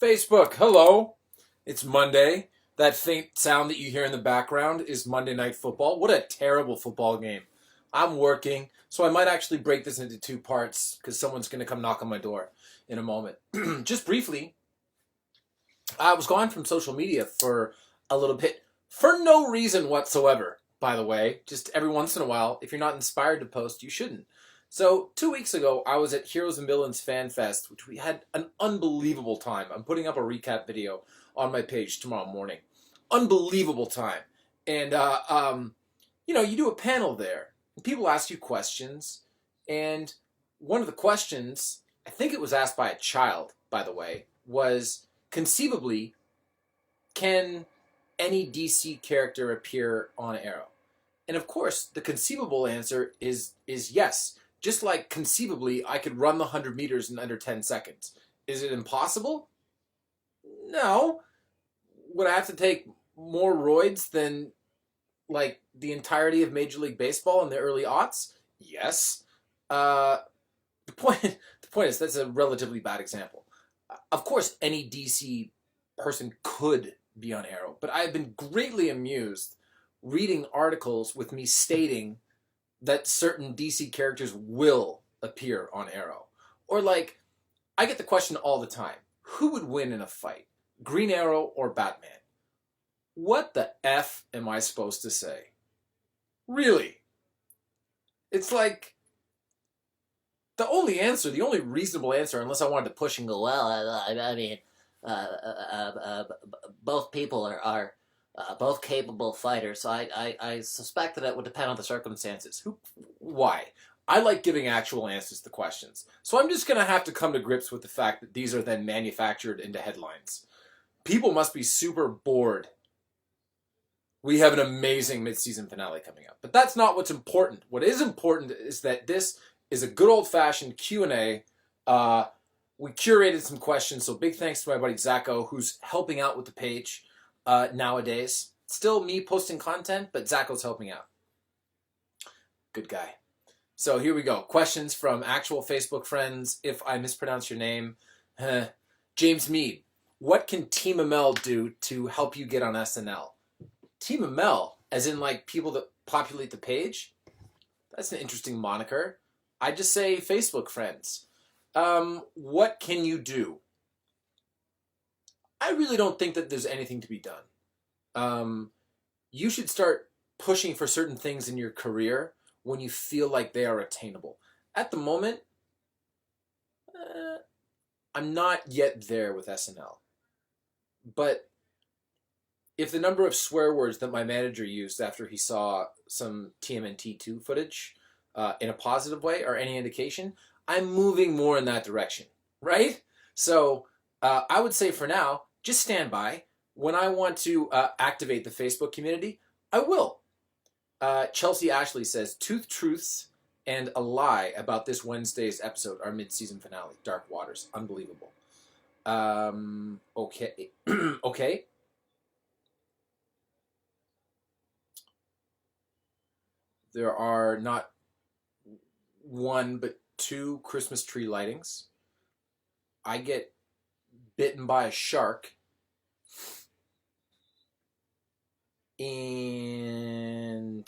Facebook, hello. It's Monday. That faint sound that you hear in the background is Monday Night Football. What a terrible football game. I'm working, so I might actually break this into two parts because someone's going to come knock on my door in a moment. Just briefly, I was gone from social media for a little bit for no reason whatsoever, by the way. Just every once in a while, if you're not inspired to post, you shouldn't. So 2 weeks ago, I was at Heroes and Villains Fan Fest, which we had an unbelievable time. I'm putting up a recap video on my page tomorrow morning. Unbelievable time. And, you do a panel there. And people ask you questions. And one of the questions, I think it was asked by a child, by the way, was conceivably, can any DC character appear on Arrow? And of course, the conceivable answer is yes. Just like conceivably, I could run the 100 meters in under 10 seconds. Is it impossible? No. Would I have to take more roids than like the entirety of Major League Baseball in the early aughts? Yes. The point is that's a relatively bad example. Of course, any DC person could be on Arrow, but I've been greatly amused reading articles with me stating that certain DC characters will appear on Arrow. Or like, I get the question all the time, who would win in a fight? Green Arrow or Batman? What the F am I supposed to say? Really? It's like, the only reasonable answer, unless I wanted to push and go, well, both people are both capable fighters, so I suspect that it would depend on the circumstances. Why? I like giving actual answers to questions. So I'm just going to have to come to grips with the fact that these are then manufactured into headlines. People must be super bored. We have an amazing mid-season finale coming up. But that's not what's important. What is important is that this is a good old-fashioned Q&A. We curated some questions, so big thanks to my buddy Zacho, who's helping out with the page nowadays. Still me posting content, but Zacho's helping out. Good guy. So here we go. Questions from actual Facebook friends. If I mispronounce your name, James Mead. What can Team Amell do to help you get on SNL? Team Amell, as in like people that populate the page? That's an interesting moniker. I just say Facebook friends. What can you do? I really don't think that there's anything to be done. You should start pushing for certain things in your career when you feel like they are attainable. At the moment, I'm not yet there with SNL. But if the number of swear words that my manager used after he saw some TMNT2 footage in a positive way are any indication, I'm moving more in that direction, right? So I would say for now, just stand by. When I want to activate the Facebook community, I will. Chelsea Ashley says, Tooth Truths and a lie about this Wednesday's episode, our mid-season finale, Dark Waters. Unbelievable. Okay. Okay. There are not one, but two Christmas tree lightings. I get bitten by a shark. And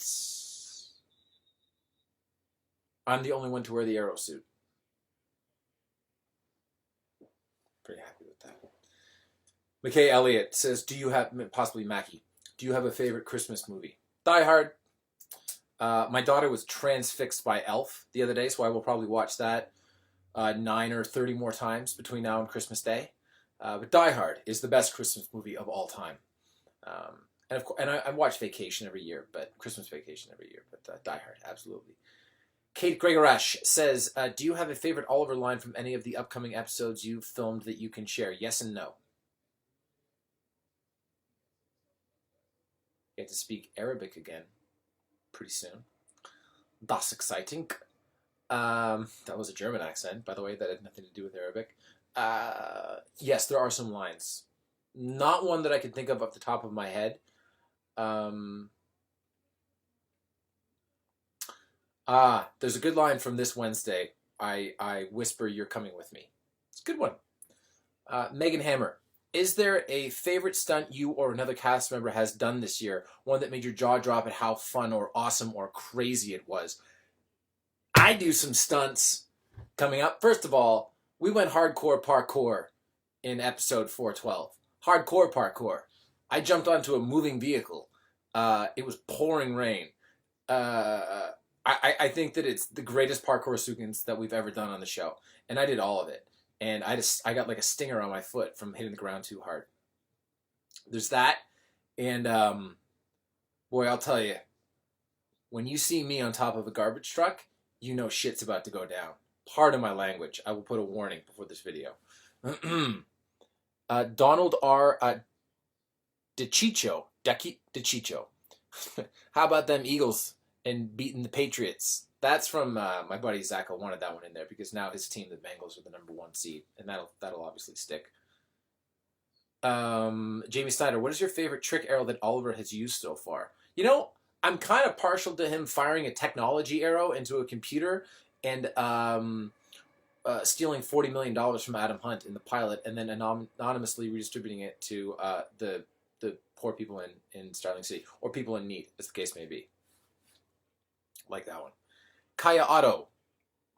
I'm the only one to wear the Arrow suit. Pretty happy with that. McKay Elliott says, possibly Mackie, do you have a favorite Christmas movie? Die Hard. My daughter was transfixed by Elf the other day, so I will probably watch that 9 or 30 more times between now and Christmas Day. But Die Hard is the best Christmas movie of all time. And of course, I watch Vacation every year, Christmas Vacation every year, but Die Hard, absolutely. Kate Gregorash says, do you have a favorite Oliver line from any of the upcoming episodes you've filmed that you can share? Yes and no. You have to speak Arabic again pretty soon. Das exciting. That was a German accent, by the way. That had nothing to do with Arabic. Yes, there are some lines. Not one that I can think of off the top of my head. There's a good line from this Wednesday. I whisper, you're coming with me. It's a good one. Megan Hammer. Is there a favorite stunt you or another cast member has done this year? One that made your jaw drop at how fun or awesome or crazy it was? I do some stunts coming up. First of all, we went hardcore parkour in episode 412. Hardcore parkour. I jumped onto a moving vehicle. It was pouring rain. I think that it's the greatest parkour sequence that we've ever done on the show, and I did all of it. And I got like a stinger on my foot from hitting the ground too hard. There's that, and boy, I'll tell you, when you see me on top of a garbage truck, you know shit's about to go down. Pardon my language. I will put a warning before this video. Donald R. DeCiccio. How about them Eagles and beating the Patriots? That's from my buddy Zach. I wanted that one in there because now his team, the Bengals, are the #1 seed, and that'll obviously stick. Jamie Snyder, what is your favorite trick arrow that Oliver has used so far? You know, I'm kind of partial to him firing a technology arrow into a computer and stealing $40 million from Adam Hunt in the pilot and then anonymously redistributing it to the poor people in Starling City, or people in need, as the case may be. Like that one. Kaya Otto.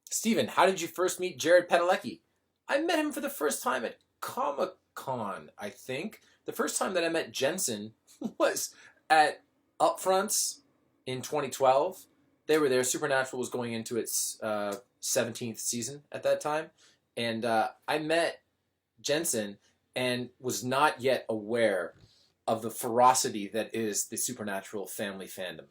Steven, how did you first meet Jared Padalecki? I met him for the first time at Comic-Con, I think. The first time that I met Jensen was at Upfronts in 2012. They were there. Supernatural was going into its 17th season at that time. And I met Jensen and was not yet aware of the ferocity that is the Supernatural family fandom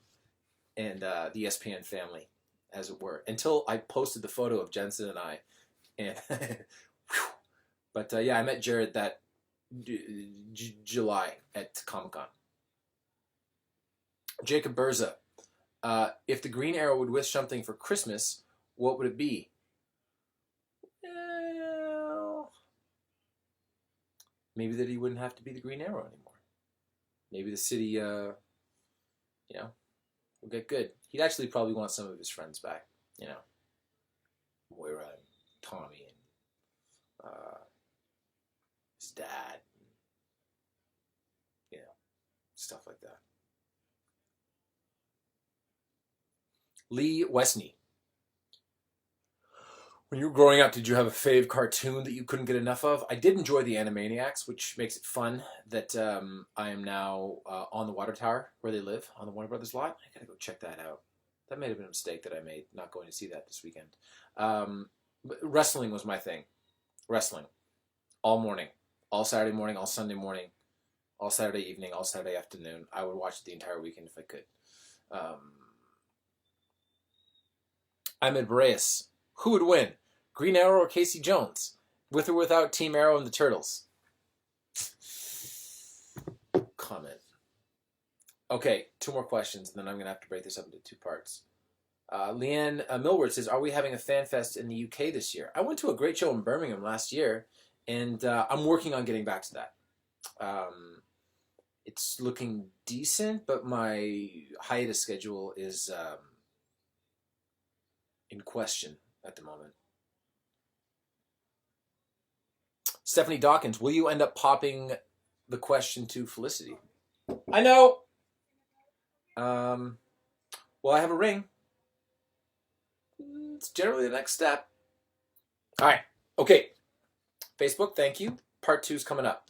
and the ESPN family, as it were, until I posted the photo of Jensen and I. And but yeah, I met Jared that July at Comic-Con. Jacob Berza. If the Green Arrow would wish something for Christmas, what would it be? Well, maybe that he wouldn't have to be the Green Arrow anymore. Maybe the city, will get good. He'd actually probably want some of his friends back, Moira and Tommy and his dad, stuff like that. Lee Westney. When you were growing up, did you have a fave cartoon that you couldn't get enough of? I did enjoy the Animaniacs, which makes it fun that I am now on the water tower where they live, on the Warner Brothers lot. I gotta go check that out. That may have been a mistake that I made, not going to see that this weekend. But wrestling was my thing. Wrestling. All morning. All Saturday morning, all Sunday morning, all Saturday evening, all Saturday afternoon. I would watch it the entire weekend if I could. Ahmed Reyes. Who would win? Green Arrow or Casey Jones? With or without Team Arrow and the Turtles? Comment. Okay, 2 more questions, and then I'm going to have to break this up into 2 parts. Leanne Millward says, are we having a fan fest in the UK this year? I went to a great show in Birmingham last year, and I'm working on getting back to that. It's looking decent, but my hiatus schedule is in question at the moment. Stephanie Dawkins, will you end up popping the question to Felicity? I know. Well, I have a ring. It's generally the next step. All right. Okay. Facebook, thank you. Part 2 is coming up.